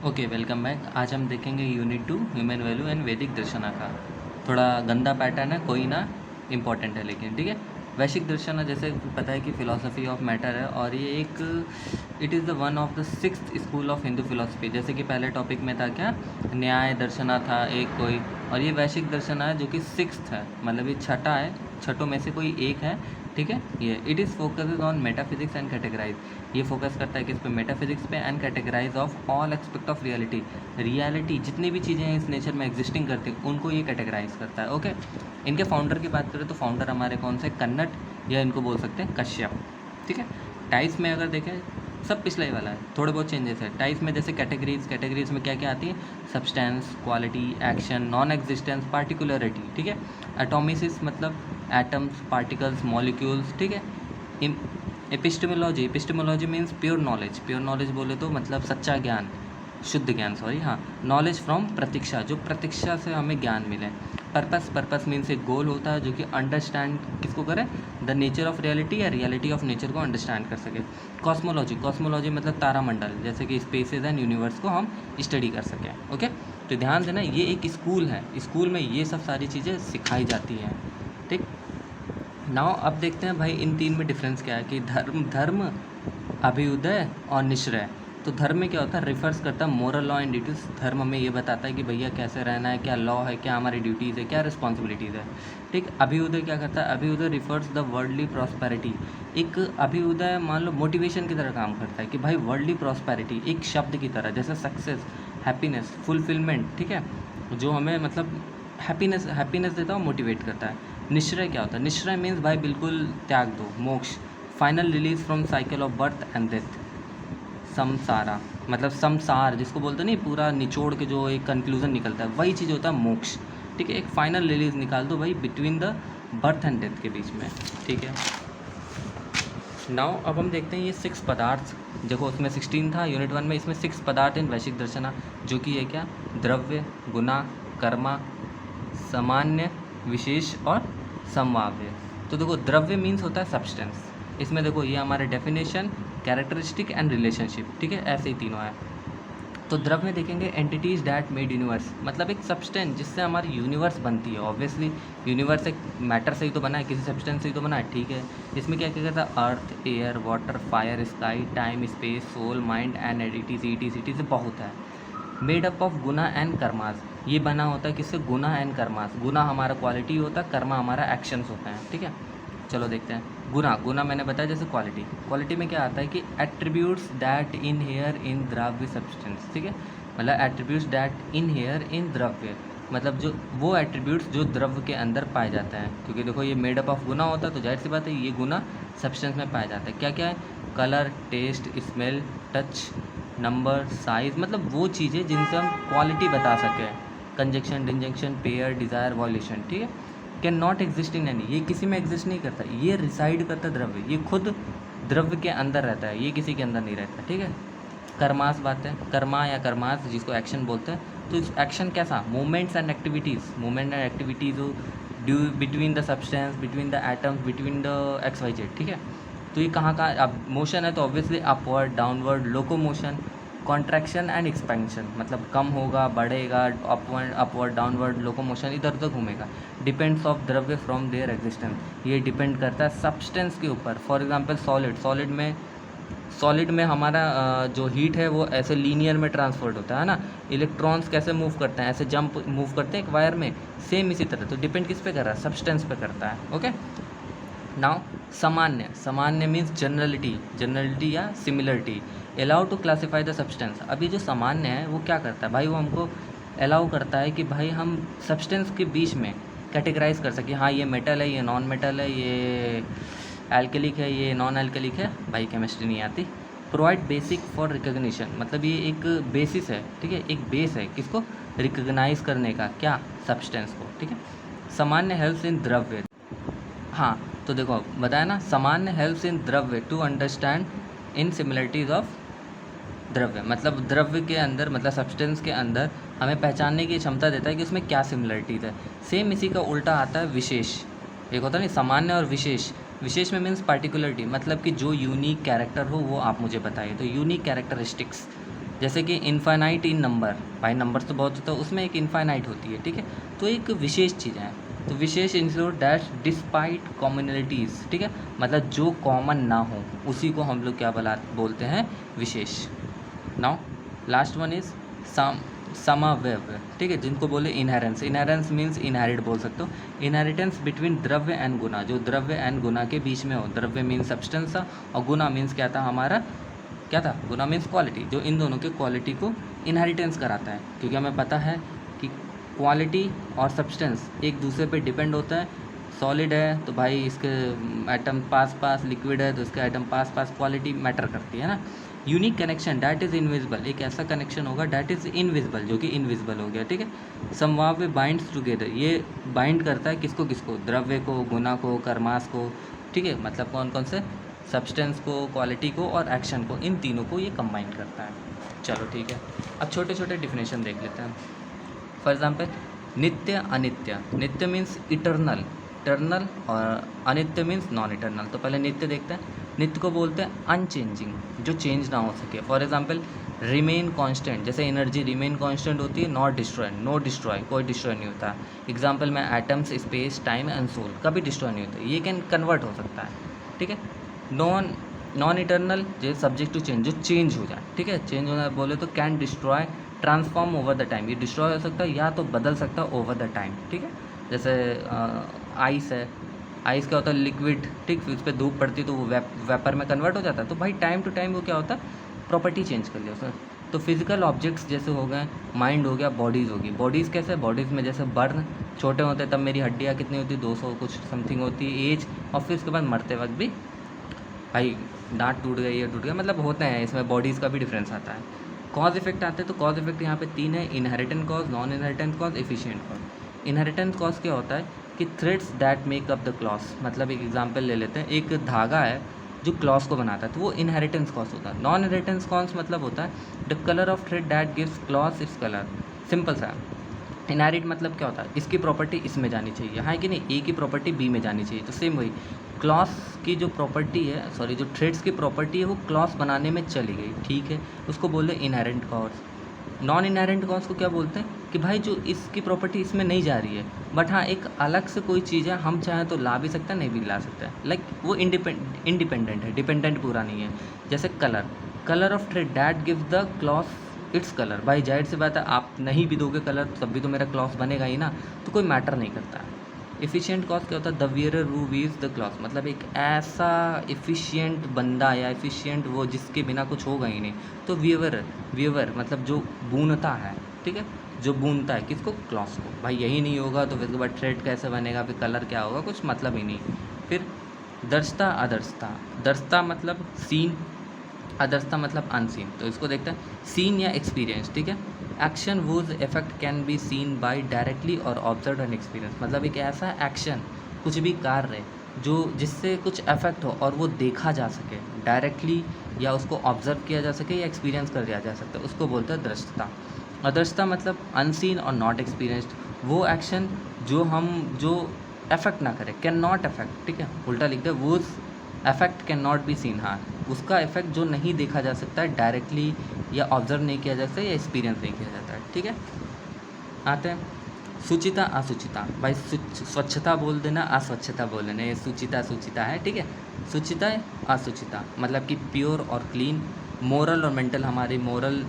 Okay, welcome back. आज हम देखेंगे यूनिट 2 ह्यूमन वैल्यू एंड वैदिक दर्शना का। थोड़ा गंदा पैटर्न है, कोई ना, इम्पॉर्टेंट है लेकिन ठीक है। वैश्विक दर्शना जैसे पता है कि फिलॉसफी ऑफ मैटर है और ये एक it is the one of the sixth school of Hindu philosophy. जैसे कि पहले टॉपिक में था क्या, न्याय दर्शना था एक कोई, और ये वैश्विक दर्शना है जो कि सिक्स्थ है, मतलब ये छठा है, छठों में से कोई एक है। ठीक है, ये it is focus on metaphysics and categorize. ये फोकस करता है किस पे, मेटाफिजिक्स पे, and categorize of all aspect of reality. Reality जितनी भी चीज़ें हैं इस नेचर में एग्जिस्टिंग करती हैं उनको ये कैटेगराइज करता है। ओके, इनके फाउंडर की बात करें तो फाउंडर हमारे कौन से, कन्नट या इनको बोल सकते हैं कश्यप। ठीक है, टाइप्स में अगर देखें सब पिछला ही वाला है, थोड़े बहुत चेंजेस है। टाइप्स में जैसे कैटेगरीज में क्या क्या आती है, substance, quality, action, non existence, particularity. ठीक है, एटोमिसिस मतलब एटम्स, पार्टिकल्स, मॉलिक्यूल्स। ठीक है, epistemology means pure knowledge. Pure knowledge बोले तो मतलब सच्चा ज्ञान, शुद्ध ज्ञान, सॉरी, हाँ। नॉलेज फ्रॉम प्रतीक्षा, जो प्रतीक्षा से हमें ज्ञान मिले। पर्पस मीन्स एक गोल होता है जो कि अंडरस्टैंड किसको करे, द नेचर ऑफ रियलिटी या रियलिटी ऑफ नेचर को अंडरस्टैंड कर सके। कॉस्मोलॉजी मतलब तारामंडल, जैसे कि स्पेसेस एंड यूनिवर्स को हम स्टडी कर सकें। ओके, तो ध्यान देना ये एक स्कूल है, स्कूल में ये सब सारी चीज़ें सिखाई जाती हैं। ठीक, नाउ अब देखते हैं भाई इन तीन में डिफरेंस क्या है कि धर्म, अभ्युदय और निश्चय। तो धर्म में क्या होता है, रिफर्स करता है मोरल लॉ एंड ड्यूटीज़। धर्म हमें ये बताता है कि भैया कैसे रहना है, क्या लॉ है, क्या हमारी ड्यूटीज़ है, क्या रिस्पॉन्सिबिलिटीज़ है। ठीक, अभ्युदय क्या करता है, अभ्युदय रिफर्स द वर्ल्डली प्रॉस्पेरिटी। एक अभ्युदय मान लो मोटिवेशन की तरह काम करता है कि भाई वर्ल्डली प्रॉस्पेरिटी एक शब्द की तरह, जैसे सक्सेस, हैप्पीनेस, फुलफिलमेंट। ठीक है, जो हमें मतलब हैप्पीनेस देता है, मोटिवेट करता है। निश्चय क्या होता है, निश्चय मीन्स भाई बिल्कुल त्याग दो, मोक्ष, final release from cycle of birth and death. Samsara मतलब संसार जिसको बोलते नहीं, पूरा निचोड़ के जो एक कंक्लूजन निकलता है वही चीज़ होता है मोक्ष। ठीक है, एक फाइनल रिलीज निकाल दो भाई between the birth and death के बीच में। ठीक है, नाउ अब हम देखते हैं ये 6 पदार्थ। देखो उसमें 16 था यूनिट 1 में, इसमें 6 पदार्थ इन वैश्विक दर्शना, जो कि है क्या, द्रव्य, गुना, कर्मा, सामान्य, विशेष और संभाव्य। तो देखो द्रव्य मीन्स होता है सब्सटेंस। इसमें देखो ये हमारे डेफिनेशन, कैरेक्टरिस्टिक एंड रिलेशनशिप। ठीक है, ऐसे ही तीनों है। तो द्रव्य में देखेंगे एंटिटीज डैट मेड यूनिवर्स, मतलब एक सब्सटेंस जिससे हमारी यूनिवर्स बनती है। ऑब्वियसली यूनिवर्स एक मैटर से ही तो बना है, किसी सब्सटेंस से ही तो बना है। ठीक है, इसमें क्या क्या करता है, earth, air, water, fire, sky, time, space, soul, mind and एडिटी से बहुत है। Made up of guna and karmas, ये बना होता है किससे, गुना एंड कर्मास। गुना हमारा क्वालिटी होता है, कर्मा हमारा एक्शंस होता है। ठीक है, चलो देखते हैं। गुना मैंने बताया जैसे क्वालिटी में क्या आता है कि attributes that in here in द्रव्य सब्सटेंस। ठीक है, मतलब attributes that in here in द्रव्य, मतलब जो वो एट्रीब्यूट्स जो द्रव्य के अंदर पाए जाते हैं। क्योंकि देखो ये मेड अप ऑफ गुना होता है तो जाहिर सी बात है ये गुना सब्सटेंस में पाया जाता है। क्या क्या है, colour, taste, smell, touch, number, size, मतलब वो चीज़ें जिनसे हम क्वालिटी बता सकें। Conjunction, disjunction, pair, desire, volition. ठीक है, can not exist in any, ये किसी में एग्जिस्ट नहीं करता, ये रिसाइड करता है द्रव्य, ये खुद द्रव्य के अंदर रहता है, ये किसी के अंदर नहीं रहता। ठीक है, कर्मास बात है, कर्मा या कर्मास जिसको एक्शन बोलते हैं। तो इस एक्शन कैसा, movements and activities due between the substance, between the atoms, between the XYZ। ठीक है, तो ये कहाँ का, अब मोशन है तो obviously upward, downward, locomotion, contraction and expansion, मतलब कम होगा, बढ़ेगा, अपवर्ड डाउनवर्ड, लोकोमोशन, इधर उधर घूमेगा। डिपेंड्स ऑफ द्रव्य फ्रॉम देयर एग्जिस्टेंस, ये डिपेंड करता है सब्सटेंस के ऊपर। फॉर एग्जांपल सॉलिड में हमारा जो हीट है वो ऐसे लीनियर में ट्रांसफर्ड होता है ना। इलेक्ट्रॉन्स कैसे मूव करते हैं, ऐसे जंप मूव करते हैं एक वायर में, सेम इसी तरह। तो डिपेंड किस पे कर रहा है, सब्सटेंस पे करता है। ओके, नाउ सामान्य मीन्स जनरलिटी या similarity, allow to classify the substance. अभी जो सामान्य है वो क्या करता है भाई, वो हमको अलाउ करता है कि भाई हम सब्सटेंस के बीच में कैटेगराइज कर सकें। हाँ, ये मेटल है, ये नॉन मेटल है, ये एल्केलिक है, ये नॉन एल्केलिक है। भाई केमिस्ट्री नहीं आती। प्रोवाइड बेसिक फॉर रिकग्निशन, मतलब ये एक बेसिस है। ठीक है, एक बेस है किसको, रिकग्नाइज करने का, क्या, सब्सटेंस को। ठीक है, सामान्य हेल्प्स इन द्रव्य, हाँ तो देखो बताया ना, सामान्य हेल्प्स इन द्रव्य to understand in similarities of द्रव्य, मतलब द्रव्य के अंदर, मतलब सब्सटेंस के अंदर हमें पहचानने की क्षमता देता है कि उसमें क्या सिमिलरिटीज है। सेम इसी का उल्टा आता है विशेष। एक होता है नहीं, सामान्य और विशेष में मीन्स पार्टिकुलरिटी, मतलब कि जो यूनिक कैरेक्टर हो वो आप मुझे बताइए। तो यूनिक कैरेक्टरिस्टिक्स जैसे कि इनफाइनाइट इन नंबर, भाई नंबर तो बहुत होता है, उसमें एक इनफाइनाइट होती है, ठीक है। तो एक विशेष चीज़ है, तो विशेष इंक्लूड डैश डिस्पाइट कॉमनलिटीज़, ठीक है, मतलब जो कॉमन ना हो उसी को हम लोग क्या बोलते हैं, विशेष। नाउ लास्ट वन इज समावयव, ठीक है, जिनको बोले इनहेरेंस। इनहेरेंस मीन्स इनहेरिट बोल सकते हो। इनहेरिटेंस बिटवीन द्रव्य एंड गुना, जो द्रव्य एंड गुना के बीच में हो। द्रव्य मीन्स सब्सटेंस था और गुना मीन्स क्या था हमारा, क्या था, गुना मीन्स क्वालिटी, जो इन दोनों के क्वालिटी को इनहेरिटेंस कराता है। क्योंकि हमें पता है कि क्वालिटी और सब्सटेंस एक दूसरे पे डिपेंड होता है। सॉलिड है तो भाई इसके एटम पास पास, लिक्विड है तो इसका एटम पास पास, क्वालिटी मैटर करती है ना। Unique connection that is invisible, एक ऐसा कनेक्शन होगा डैट इज़ इनविजिबल, जो कि इनविजिबल हो गया, ठीक है। समवाव्य बाइंड्स टुगेदर, ये बाइंड करता है किसको किसको, द्रव्य को, गुना को, कर्मास को, ठीक है, मतलब कौन कौन से, सब्सटेंस को, क्वालिटी को और एक्शन को, इन तीनों को ये कंबाइन करता है। चलो ठीक है, अब छोटे छोटे डिफिनेशन देख लेते हैं। फॉर एग्जाम्पल नित्य अनित्य, नित्य मीन्स इटर्नल, इटर्नल, और अनित्य मीन्स नॉन इटर्नल। तो पहले नित्य देखते हैं। नित्य को बोलते हैं अनचेंजिंग, जो चेंज ना हो सके। फॉर एग्जाम्पल रिमेन कांस्टेंट, जैसे एनर्जी रिमेन कांस्टेंट होती है, नॉट डिस्ट्रॉय, नो डिस्ट्रॉय, कोई डिस्ट्रॉय नहीं होता। एग्जाम्पल में atoms, space, time and soul, कभी डिस्ट्रॉय नहीं होता, ये कैन कन्वर्ट हो सकता है, ठीक है। नॉन इटर्नल, जो सब्जेक्ट टू चेंज, जो चेंज हो जाए, ठीक है, चेंज होना बोले तो can destroy, transform over the time, ये डिस्ट्रॉय हो सकता है या तो बदल सकता है ओवर द टाइम, ठीक है। जैसे आइस है, आइस क्या होता है, लिक्विड, ठीक, फिर उस पर धूप पड़ती है तो वो वेपर में कन्वर्ट हो जाता है। तो भाई टाइम टू टाइम वो क्या होता है, प्रॉपर्टी चेंज कर लिया उसने। तो फिजिकल ऑब्जेक्ट्स जैसे हो गए, माइंड हो गया, बॉडीज़ होगी। बॉडीज़ कैसे, बॉडीज़ में जैसे बर्न, छोटे होते तब मेरी हड्डियाँ कितनी होती, 200 कुछ समथिंग होती है एज, और फिर उसके बाद मरते वक्त भी भाई दांत टूट गई, ये टूट गया, मतलब होते हैं, इसमें बॉडीज़ का भी डिफरेंस आता है। कॉज इफेक्ट आते हैं, तो कॉज इफेक्ट यहाँ पे 3 है, inherent cause, non inherent cause, efficient cause. Inherent cause क्या होता है कि threads that make up the cloth, मतलब एक एग्जांपल ले लेते हैं, एक धागा है जो क्लॉथ को बनाता है, तो वो इनहेरिटेंस कॉज होता है। नॉन इनहेरिटेंस कॉज मतलब होता है the colour of thread that gives cloth its colour, simple सा। इनहेरिट मतलब क्या होता है, इसकी प्रॉपर्टी इसमें जानी चाहिए, हाँ कि नहीं, ए की प्रॉपर्टी बी में जानी चाहिए। तो सेम वही क्लॉथ की जो प्रॉपर्टी है, सॉरी जो थ्रेड्स की प्रॉपर्टी है वो क्लॉथ बनाने में चली गई, ठीक है, उसको बोलते हैं inherent cause. Non inherent cause को क्या बोलते हैं कि भाई जो इसकी प्रॉपर्टी इसमें नहीं जा रही है, बट हाँ एक अलग से कोई चीज़ है, हम चाहें तो ला भी सकते हैं, नहीं भी ला सकते हैं, लाइक वो इंडिपेंडेंट है, डिपेंडेंट पूरा नहीं है। जैसे colour of thread that give the cloth its colour, भाई जाहिर सी बात है आप नहीं भी दोगे कलर तब भी तो मेरा क्लॉथ बनेगा ही ना, तो कोई मैटर नहीं करता है। एफिशिएंट कॉज क्या होता है, the wearer who weaves the cloth, मतलब एक ऐसा एफिशिएंट बंदा या एफिशिएंट वो जिसके बिना कुछ होगा ही नहीं। तो व्यूअर मतलब जो बुनता है, ठीक है, जो बुनता है किसको, क्लॉथ को। भाई यही नहीं होगा तो फिर उसके बाद थ्रेड कैसे बनेगा, फिर कलर क्या होगा, कुछ मतलब ही नहीं। फिर दर्शता अदर्शता, दर्शता मतलब सीन, अदर्शता मतलब अनसीन। तो इसको देखते हैं, सीन या एक्सपीरियंस, ठीक है। Action whose effect can be seen by directly और ऑब्जर्व एंड एक्सपीरियंस, मतलब एक ऐसा एक्शन, कुछ भी कार्य जो जिससे कुछ इफेक्ट हो और वो देखा जा सके डायरेक्टली, या उसको ऑब्जर्व किया जा सके या एक्सपीरियंस कर लिया जा सकता है, उसको बोलते हैं दृष्टता। अदर्शता मतलब अनसीन और नॉट एक्सपीरियंस्ड, वो एक्शन जो इफेक्ट ना करे, कैन नॉट इफेक्ट, ठीक है, उल्टा लिख दे, वो effect can not be seen, हाँ उसका इफेक्ट जो नहीं देखा जा सकता है डायरेक्टली, या ऑब्जर्व नहीं किया जा सकता, या एक्सपीरियंस नहीं किया जाता है, ठीक है। आते हैं सुचिता असुचिता, भाई स्वच्छता बोल देना, अस्वच्छता बोल देना, ये सुचिता है, ठीक है। सुचिता असुचिता मतलब कि प्योर और क्लीन। मोरल और मेंटल, हमारी मोरल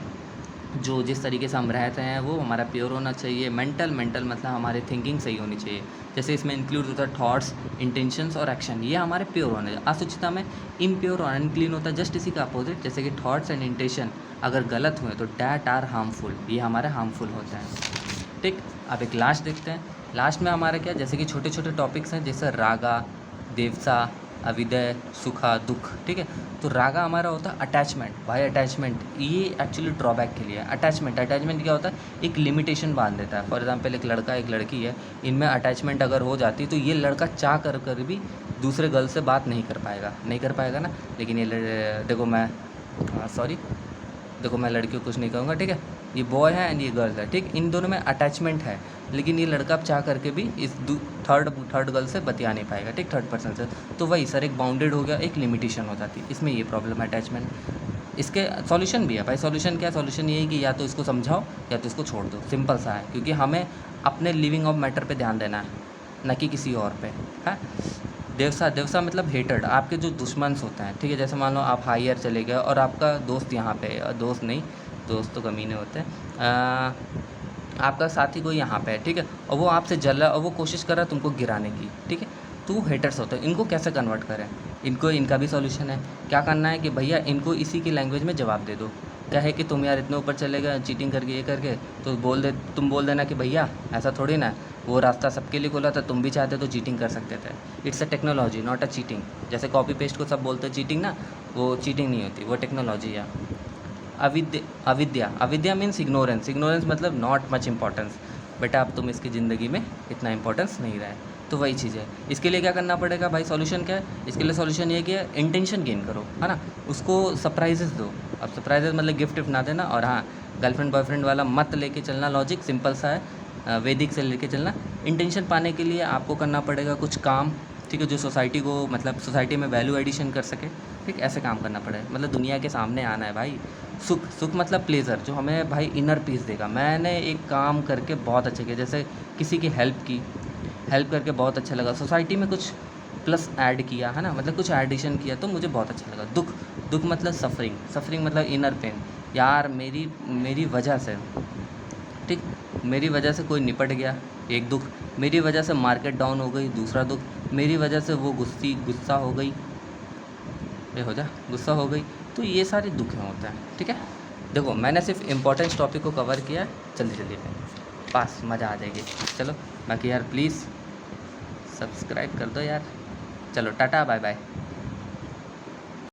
जो जिस तरीके से हम रहते हैं वो हमारा प्योर होना चाहिए। मेंटल मतलब हमारी थिंकिंग सही होनी चाहिए, जैसे इसमें इंक्लूड होता है थॉट्स, इंटेंशंस और एक्शन, ये हमारे प्योर होने चाहिए। असुचिता में इम्प्योर और अनक्लीन होता है, जस्ट इसी का अपोजिट, जैसे कि थॉट्स एंड इंटेंशन अगर गलत हुए तो डैट आर हार्मफुल, ये हमारे हार्मफुल होते हैं, ठीक। अब एक लास्ट देखते हैं, लास्ट में हमारा क्या, जैसे कि छोटे छोटे टॉपिक्स हैं, जैसे रागा, देवसा, अविदय, सुखा, दुख, ठीक है। तो रागा हमारा होता है अटैचमेंट, भाई अटैचमेंट ये एक्चुअली ड्रॉबैक के लिए है। अटैचमेंट क्या होता है, एक लिमिटेशन बांध देता है। फॉर एग्जांपल एक लड़का एक लड़की है, इनमें अटैचमेंट अगर हो जाती तो ये लड़का चाह कर भी दूसरे गर्ल से बात नहीं कर पाएगा ना। लेकिन ये देखो मैं लड़कियों को कुछ नहीं कहूँगा, ठीक है, ये बॉय है एंड ये गर्ल है, ठीक, इन दोनों में अटैचमेंट है, लेकिन ये लड़का चाह करके भी इस थर्ड गर्ल से बतिया नहीं पाएगा, ठीक, थर्ड पर्सन से। तो वही सर एक बाउंडेड हो गया, एक लिमिटेशन हो जाती है, इसमें ये प्रॉब्लम है अटैचमेंट। इसके सॉल्यूशन भी है भाई। सॉल्यूशन क्या है? सॉल्यूशन ये है कि या तो इसको समझाओ या तो इसको छोड़ दो, सिंपल सा है। क्योंकि हमें अपने लिविंग ऑफ मैटर पे ध्यान देना है, न कि किसी और पे, है। देवसा, देवसा मतलब हेटेड, आपके जो दुश्मन होते हैं, ठीक है। जैसे मान लो आप हायर चले गए और आपका दोस्त यहाँ पे है, दोस्त नहीं, दोस्त तो कमीने होते हैं, आपका साथी कोई यहाँ पे है, ठीक है, और वो आपसे जल रहा है और वो कोशिश कर रहा है तुमको गिराने की, ठीक है। तो हेटर्स होते हैं, इनको कैसे कन्वर्ट करें? इनका भी सॉल्यूशन है। क्या करना है कि भैया इनको इसी की लैंग्वेज में जवाब दे दो। क्या है कि तुम यार इतने ऊपर चले गए चीटिंग करके, ये करके, तो तुम बोल देना कि भैया ऐसा थोड़ी ना है, वो रास्ता सबके लिए खुला था, तुम भी चाहते तो चीटिंग कर सकते थे। It's a technology not a cheating. जैसे कॉपी पेस्ट को सब बोलते हैं चीटिंग ना, वो चीटिंग नहीं होती, वो टेक्नोलॉजी है। अविद्या मीन्स इग्नोरेंस। इग्नोरेंस मतलब नॉट मच इंपॉर्टेंस, बेटा अब तुम इसकी ज़िंदगी में इतना इंपॉर्टेंस नहीं रहा है। तो वही चीज़ है। इसके लिए क्या करना पड़ेगा भाई? सॉल्यूशन क्या है इसके लिए? सॉल्यूशन ये कि इंटेंशन गेन करो, है ना। उसको सरप्राइजेस दो। अब सरप्राइजेस मतलब गिफ्ट विफ्ट ना देना, और हाँ, गर्लफ्रेंड बॉयफ्रेंड वाला मत लेके चलना। लॉजिक सिंपल सा है, वैदिक से लेके चलना। इंटेंशन पाने के लिए आपको करना पड़ेगा कुछ काम, ठीक है, जो सोसाइटी को, मतलब सोसाइटी में वैल्यू एडिशन कर सके, ठीक, ऐसे काम करना पड़ेगा। मतलब दुनिया के सामने आना है भाई। सुख मतलब प्लेज़र, जो हमें भाई इनर पीस देगा। मैंने एक काम करके बहुत अच्छा किया, जैसे किसी की हेल्प करके बहुत अच्छा लगा, सोसाइटी में कुछ प्लस ऐड किया, है ना, मतलब कुछ एडिशन किया, तो मुझे बहुत अच्छा लगा। दुख मतलब सफरिंग मतलब इनर पेन। यार मेरी वजह से, ठीक, मेरी वजह से कोई निपट गया, एक दुख। मेरी वजह से मार्केट डाउन हो गई, दूसरा दुख। मेरी वजह से वो गुस्सा हो गई, गुस्सा हो गई। तो ये सारे दुख होते हैं, ठीक है। देखो मैंने सिर्फ इम्पोर्टेंट टॉपिक को कवर किया, जल्दी में पास मज़ा आ जाएगी। चलो बाकी यार प्लीज़ सब्सक्राइब कर दो यार। चलो टाटा बाय बाय।